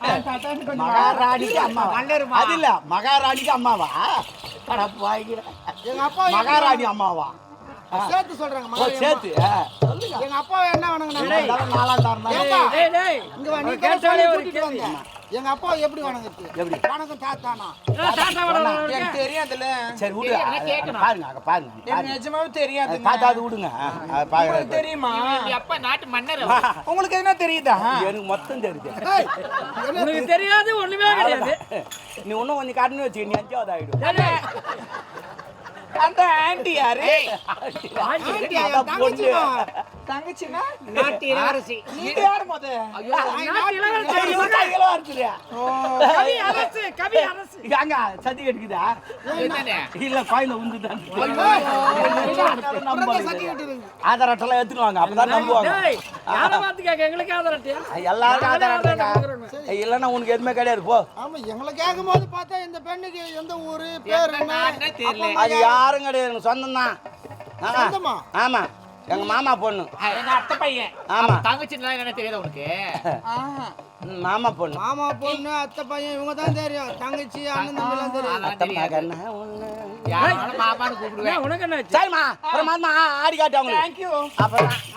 மகாராணிக்கு அம்மாவா? அது இல்ல மகாராணிக்கு அம்மாவா? எங்க அப்பா மகாராணி அம்மாவா? சேர்த்து சொல்றாங்க. ஓ, சேர்த்து எங்க அப்பா என்ன வணங்குனாங்க? இங்க வா, நீ கேட்டாலே ஒரு கூட்டிட்டு வாங்க. எங்க அப்பா எப்படி வணங்குறது? எப்படி? வணக்கம் தாத்தானா? எனக்கு தெரியாதுல்ல. சரி விடு, பாருங்க அங்க பாருங்க. எனக்கு நிஜமாவே தெரியாது. பார்த்தாது விடுங்க. உங்களுக்கு தெரியுமா? அப்பா நாட்டு மன்னர். உங்களுக்கு என்ன தெரியுதா? எனக்கு மொத்தம் தெரியுது. ஏய், உங்களுக்கு தெரியாது ஒண்ணுமே கிடையாது. நீ இன்னும் கொஞ்சம் காட்டுன்னு வச்சு நீ 5வது ஆயிடும். அந்த ஆண்டி யாரு? ஆண்டி, என் தங்கச்சிமா. தங்கச்சினா நாட்டு இளவரசி. நீங்க யாரு முத? நாட்டு இளவரசி. கவி அரசு, கவி அரசு. அங்க சதி கட்டுக்குதா? என்னண்ணே? இல்ல பாயில உந்துதான். புறத்தை சத்தி கட்டுறது. ஆதார் அட்டெல்லாம் எடுத்துன்னு வாங்க, அப்பதான் நம்புவாங்க. டேய், யாரை பார்த்து கேட்க? எங்களுக்கு ஆதார் அட்டையா? எல்லாருக்கும் ஆதார் அட்டைங்க. இல்லைன்னா உனக்கு எதுவுமே கிடையாது போ. ஆமா, எங்களை கேட்கும்போது பார்த்தா இந்த பெண்ணுக்கு எந்த ஊரு, பேர் என்ன? நாட்டுனே தெரியல. அது யாரும் கிடையாது, எனக்கு சொந்தம் தான். சொந்தமா? ஆமா, எங்க மாமா பொண்ணு. எங்க அத்தை பையன். ஆமா. தங்கச்சி என்ன தெரியாது உனக்கு? மாமா பொண்ணு. மாமா பொண்ணு, அத்தை பையன், இவங்க தான் தெரியும். தங்கச்சி, அண்ணன் தம்பி எல்லாம் தெரியும். அதெல்லாம் அத்தை தெரியாது. மகன்னா ஒண்ணு. யாரும் மாமான்னு கூப்பிடுவேன். உனக்கு என்ன ஆச்சு? சரிம்மா, அப்புறம் மாமா ஆடி காட்டு அவங்களுக்கு. தேங்க்யூ. அப்புறம்